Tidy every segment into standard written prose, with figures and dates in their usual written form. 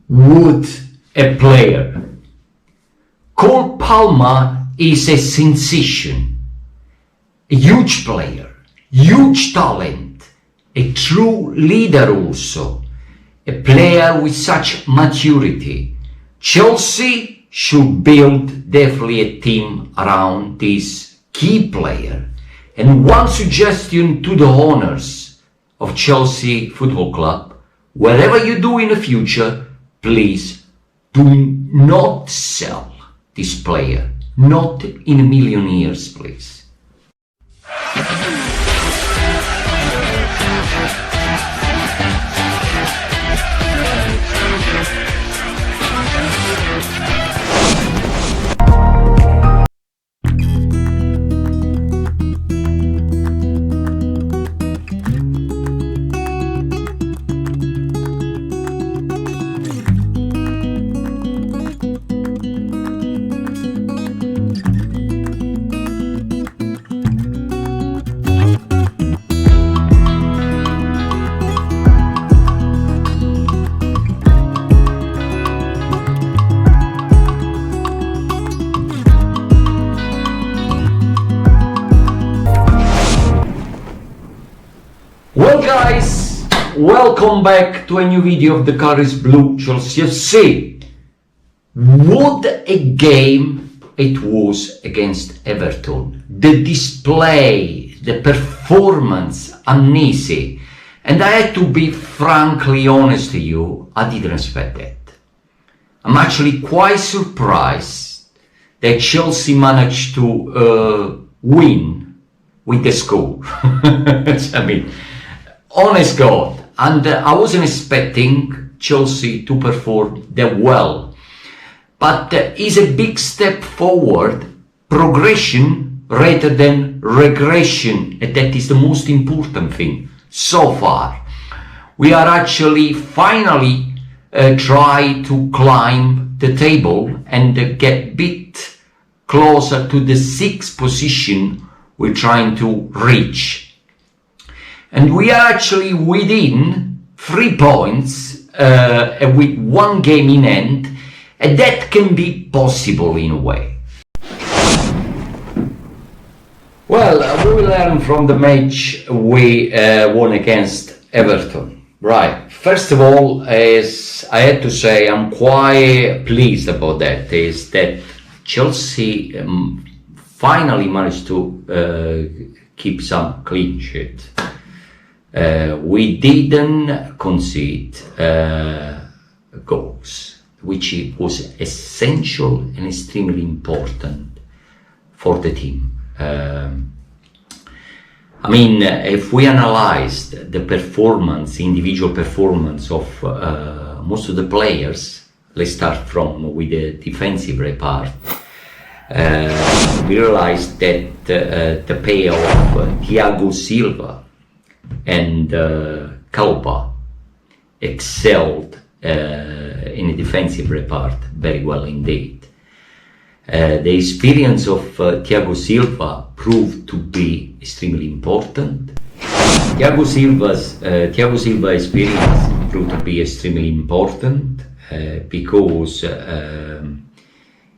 What a player! Cole Palmer is a sensation, a huge player, huge talent, a true leader also, a player with such maturity. Chelsea should build definitely a team around this key player. And one suggestion to the owners of Chelsea Football Club, whatever you do in the future, please do not sell this player, not in a million years, please. Well guys, welcome back to a new video of the Color is Blue Chelsea FC. What a game it was against Everton. The display, the performance, uneasy. And I had to be frankly honest to you, I didn't expect that. I'm actually quite surprised that Chelsea managed to win with the score. I mean, honest God, and I wasn't expecting Chelsea to perform that well, but it's a big step forward, progression rather than regression, and that is the most important thing so far. We are actually finally try to climb the table and get a bit closer to the sixth position we're trying to reach. And we are actually within 3 points with one game in hand, and that can be possible in a way. Well, we will learn from the match we won against Everton. Right, first of all, as I had to say, I'm quite pleased about that, is that Chelsea finally managed to keep some clean sheet. We didn't concede goals, which was essential and extremely important for the team. I mean, if we analyzed the performance, individual performance of most of the players, let's start with the defensive part. We realized that the pair of Thiago Silva and Kalpa excelled in the defensive part very well indeed. The experience of Thiago Silva proved to be extremely important. Thiago Silva experience proved to be extremely important because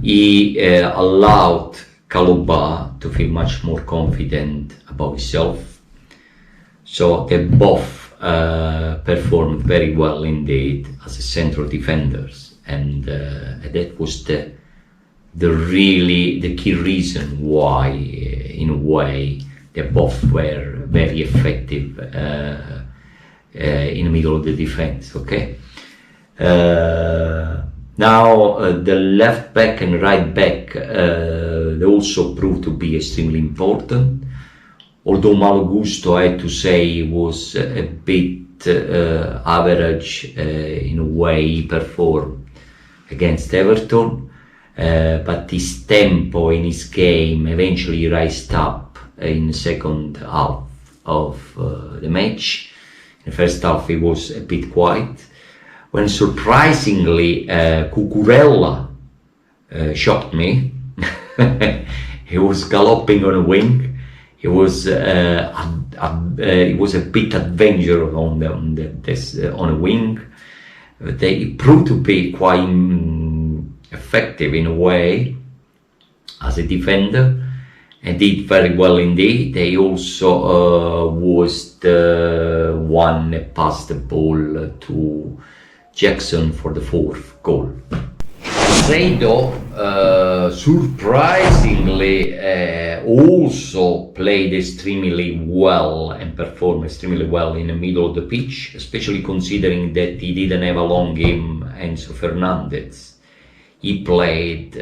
he allowed Kalpa to feel much more confident about himself. So they both performed very well indeed as a central defenders, and that was the key reason why, in a way, they both were very effective in the middle of the defense. Okay. Now the left back and right back they also proved to be extremely important. Although Malo Gusto, I had to say, was a bit average in a way he performed against Everton, but his tempo in his game eventually raised up in the second half of the match. In the first half he was a bit quiet, when surprisingly Cucurella shocked me. He was galloping on a wing. It was a bit adventure on a wing, they proved to be quite effective in a way as a defender, and did very well indeed. They also was the one that passed the ball to Jackson for the 4th goal. Caicedo, surprisingly, also played extremely well and performed extremely well in the middle of the pitch, especially considering that he didn't have along him Enzo Fernandez. He played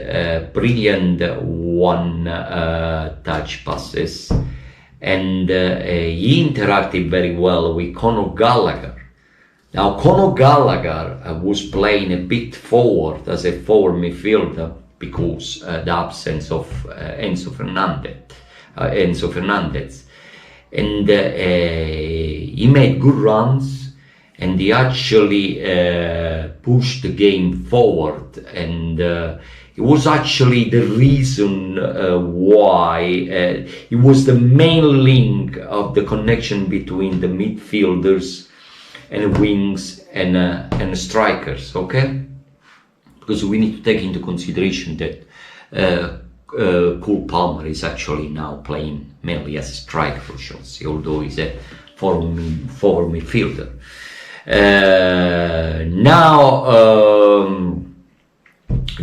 brilliant one-touch passes, and he interacted very well with Conor Gallagher. Now, Conor Gallagher was playing a bit forward as a forward midfielder because the absence of Enzo Fernandez, and he made good runs, and he actually pushed the game forward, and it was actually the reason why it was the main link of the connection between the midfielders and wings and strikers, okay? Because we need to take into consideration that Cole Palmer is actually now playing mainly as a striker for Chelsea, although he's a forward midfielder. Now,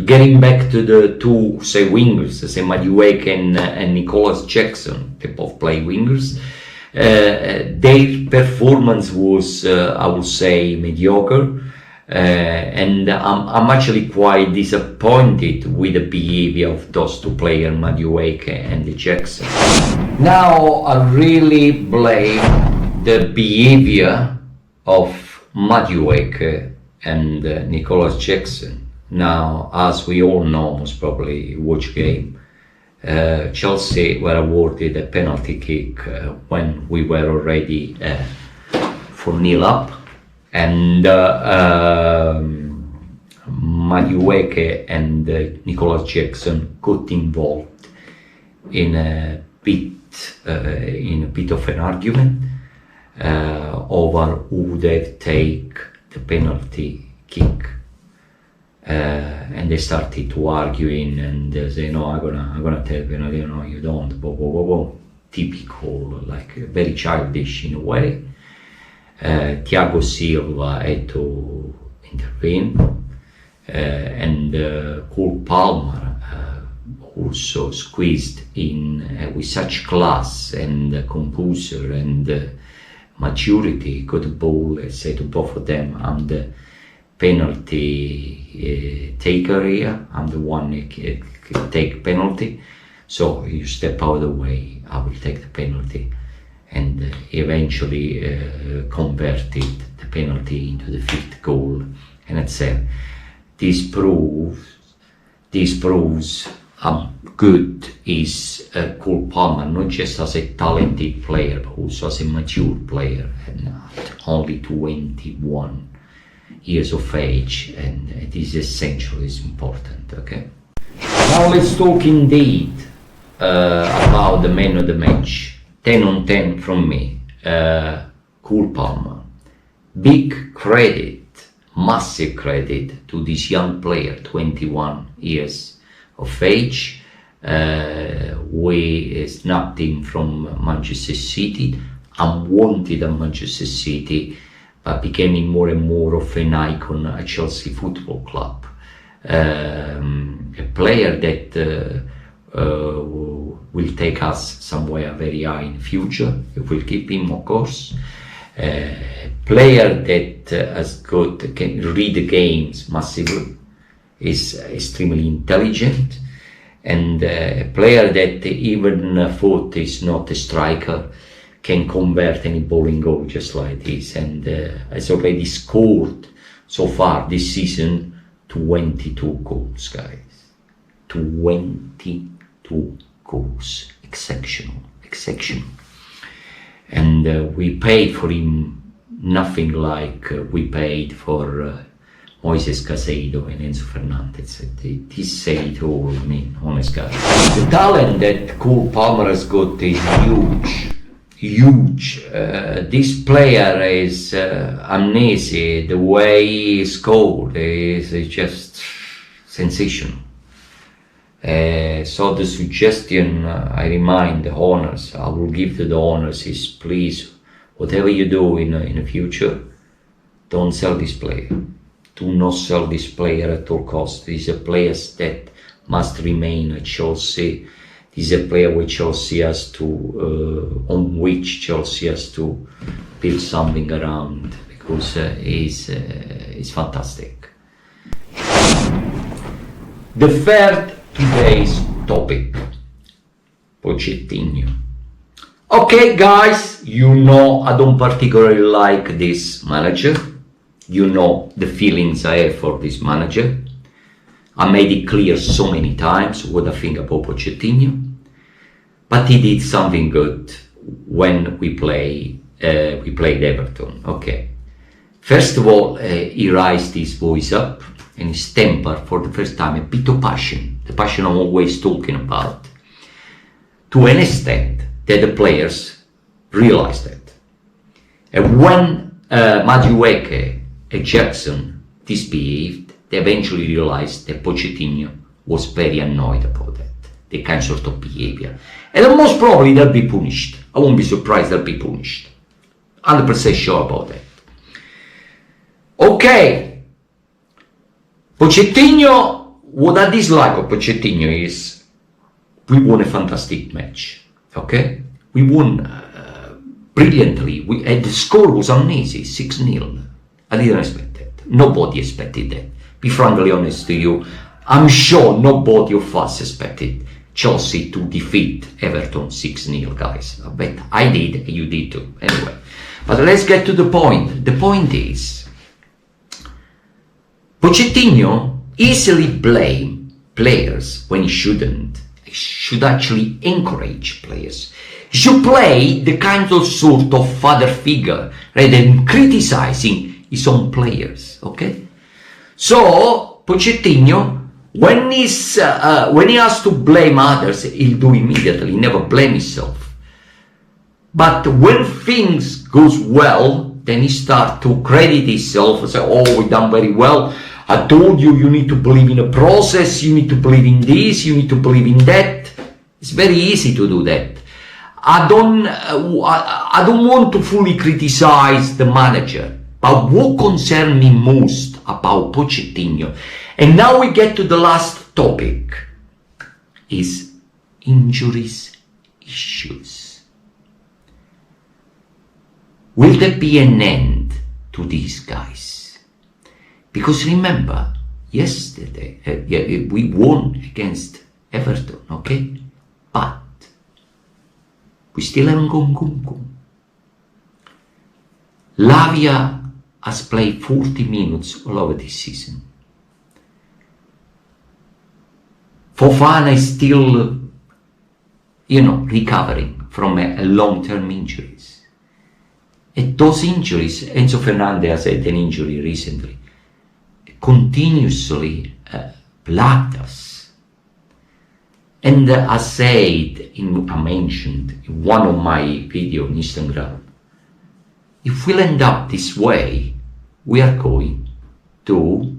getting back to the two, say, wingers, say Madueke and Nicolas Jackson, they both play wingers. Their performance was, I would say, mediocre, and I'm actually quite disappointed with the behavior of those two players, Madueke and Jackson. Now, I really blame the behavior of Madueke and Nicolas Jackson. Now, as we all know, most probably watch game, Chelsea were awarded a penalty kick when we were already 4-0 up, and Madueke and Nicolas Jackson got involved in a bit of an argument over who would have take the penalty kick. And they started to arguing and say, no, I'm gonna tell penalty, no, you don't, typical, like very childish in a way. Thiago Silva had to intervene, and Cole Palmer also squeezed in with such class and composure and maturity, got the ball, said to both of them, I'm the penalty taker here, I'm the one who can take penalty, so you step out of the way, I will take the penalty, and eventually converted the penalty into the 5th goal. And I'd say this proves how good is Cole Palmer, not just as a talented player, but also as a mature player, and at only 21 years of age, and it is essential, is important, okay? Now let's talk indeed about the man of the match. 10 on 10 from me, Cole Palmer. Big credit, massive credit to this young player, 21 years of age. We snapped him from Manchester City, unwanted at Manchester City, but becoming more and more of an icon at Chelsea Football Club. A player that will take us somewhere very high in the future, if we'll keep him, of course. Player that can read the games massively, is extremely intelligent, and a player that even thought is not a striker can convert any ball in goal just like this, and has already scored so far this season 22 goals, guys. 22 goals, exceptional. And we paid for him nothing like we paid for Moises Caicedo and Enzo Fernandez. This say it all, I mean, honest guys. The talent that Cole Palmer has got is huge. This player is amazing. The way he scored is just sensational. So the suggestion I remind the owners, I will give to the owners is, please, whatever you do in the future, don't sell this player. Do not sell this player at all costs. These are players that must remain at Chelsea. This is a player which Chelsea has to, on which Chelsea has to build something around, because he's fantastic. The third today's topic, Pochettino. Okay guys, you know I don't particularly like this manager. You know the feelings I have for this manager. I made it clear so many times what I think about Pochettino. But he did something good when we played Everton. Okay. First of all, he raised his voice up and his temper for the first time, a bit of passion, the passion I'm always talking about, to an extent that the players realized it. And when Madueke and Jackson misbehaved, they eventually realized that Pochettino was very annoyed about that, the kind sort of behavior. And most probably they'll be punished. I won't be surprised they'll be punished. 100% sure about that. Okay. Pochettino, what I dislike of Pochettino is we won a fantastic match. Okay? We won brilliantly. The score was amazing, 6-0. I didn't expect that. Nobody expected that. Be frankly honest to you, I'm sure nobody of us expected Chelsea to defeat Everton 6-0, guys. I bet I did, and you did too. Anyway, but let's get to the point. The point is, Pochettino easily blame players when he shouldn't. He should actually encourage players. He should play the kind of sort of father figure rather than criticizing his own players. Okay? So Pochettino, when he has to blame others, he'll do immediately. He never blame himself. But when things goes well, then he start to credit himself and say, "Oh, we done very well. I told you, you need to believe in a process. You need to believe in this. You need to believe in that." It's very easy to do that. I don't want to fully criticize the manager, but what concerns me most about Pochettino, and now we get to the last topic, is injuries issues. Will there be an end to these guys? Because remember, yesterday we won against Everton, okay? But we still haven't got Nkunku. Lavia has played 40 minutes all over this season. Fofana is still, recovering from a long-term injuries. And those injuries, Enzo Fernandez had an injury recently, continuously plagued us. And I mentioned in one of my videos on Instagram, if we'll end up this way, we are going to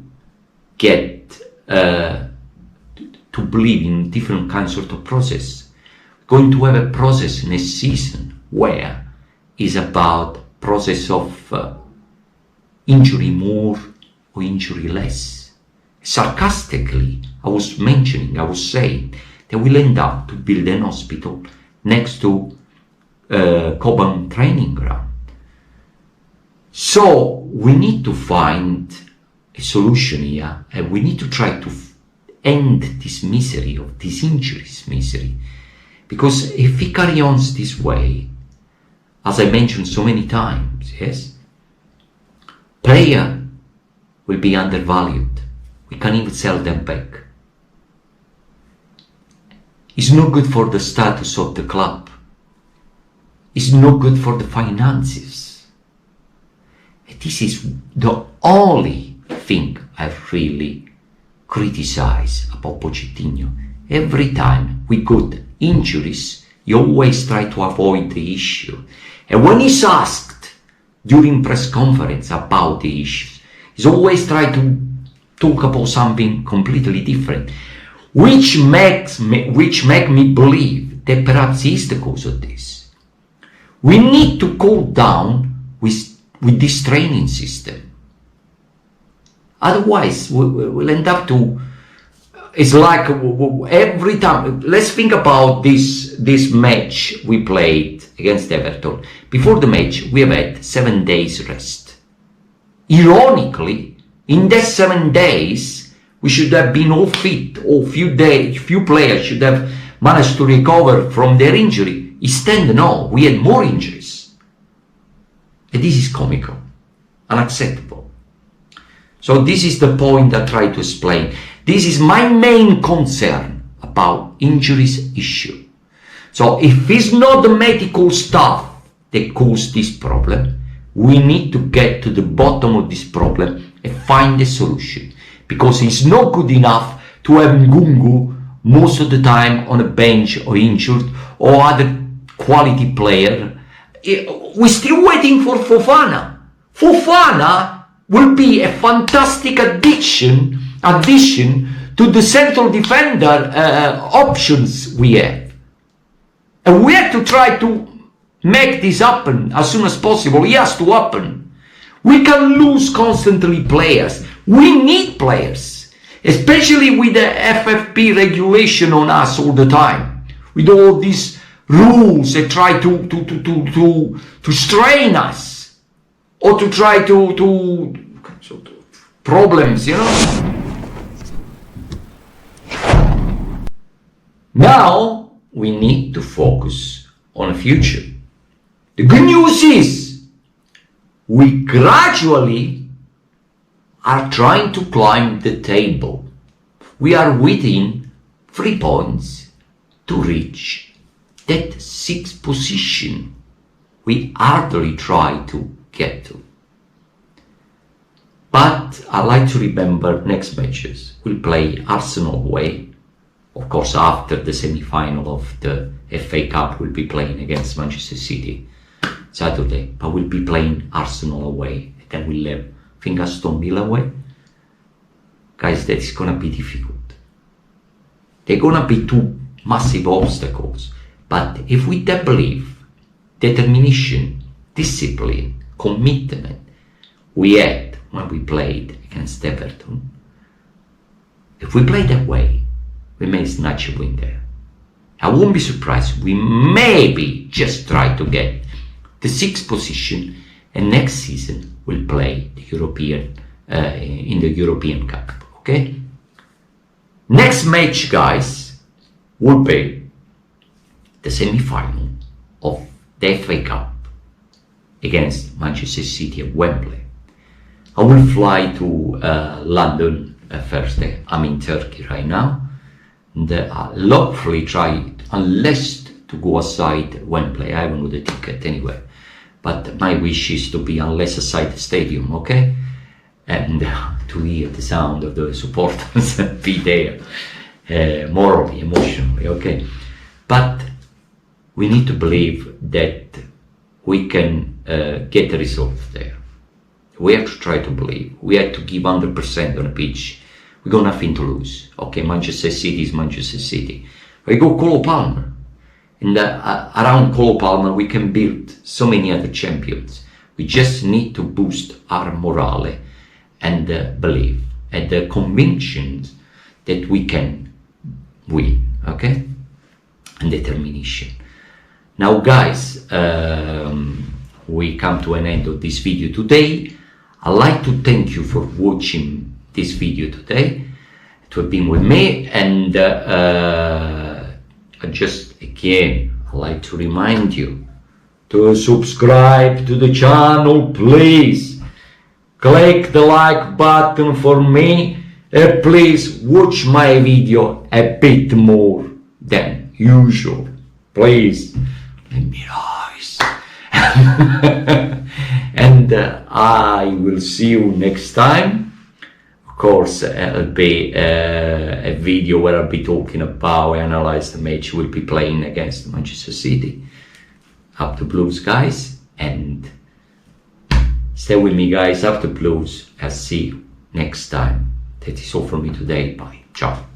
get to believe in different kinds of process. We're going to have a process next season where it's about process of injury more or injury less. Sarcastically, I was saying that we'll end up to build an hospital next to Cobham training ground. So we need to find a solution here, and we need to try to end this misery of these injuries misery. Because if we carry on this way, as I mentioned so many times, yes, player will be undervalued. We can't even sell them back. It's not good for the status of the club. It's not good for the finances. And this is the only thing I really criticize about Pochettino. Every time we got injuries, he always tries to avoid the issue. And when he's asked during press conference about the issues, he's always trying to talk about something completely different, which make me believe that perhaps is the cause of this. We need to cool down with this training system. Otherwise, we'll end up to, it's like every time, let's think about this match we played against Everton. Before the match, we have had 7 days rest. Ironically, in that 7 days, we should have been all fit, or few players should have managed to recover from their injury. Instead, no, we had more injuries. And this is comical, unacceptable. So this is the point I try to explain. This is my main concern about injuries issue. So if it's not the medical staff that caused this problem, we need to get to the bottom of this problem and find a solution. Because it's not good enough to have Ngungu most of the time on a bench or injured, or other quality player. We're still waiting for Fofana. Fofana will be a fantastic addition to the central defender options we have. And we have to try to make this happen as soon as possible. It has to happen. We can lose constantly players. We need players, especially with the FFP regulation on us all the time, with all these rules that try to strain us, or to try to problems, you know. Now we need to focus on the future. The good news is we gradually are trying to climb the table. We are within 3 points to reach that 6th position we hardly try to get to. But I like to remember next matches. We'll play Arsenal away. Of course, after the semi-final of the FA Cup, we'll be playing against Manchester City Saturday. But we'll be playing Arsenal away. Then we'll have, I think, Aston Villa away. Guys, that is going to be difficult. They're going to be 2 massive obstacles. But if we believe, determination, discipline, commitment we had when we played against Everton, if we play that way, we may snatch a win there. I won't be surprised. We maybe just try to get the 6th position, and next season we'll play the European in the European Cup. Okay. Next match, guys, will be the semi-final of the FA Cup against Manchester City at Wembley. I will fly to London Thursday. I'm in Turkey right now. And I'll hopefully try, unless to go outside Wembley. I haven't got a ticket anyway. But my wish is to be unless outside the stadium, okay? And to hear the sound of the supporters and be there, morally, emotionally, okay? But we need to believe that we can get the results there. We have to try to believe. We have to give 100% on the pitch. We got nothing to lose. Okay, Manchester City is Manchester City. We go Cole Palmer. And around Cole Palmer, we can build so many other champions. We just need to boost our morale and belief and the convictions that we can win. Okay? And determination. Now, guys, we come to an end of this video today. I'd like to thank you for watching this video today, to have been with me, and just again, I'd like to remind you to subscribe to the channel, please. Click the like button for me, and please watch my video a bit more than usual. Please, let me rise. And I will see you next time. Of course, it'll be a video where I'll be talking about, analyze the match we'll be playing against Manchester City. Up the Blues, guys, and stay with me, guys. Up the Blues. I'll see you next time. That is all from me today. Bye. Ciao.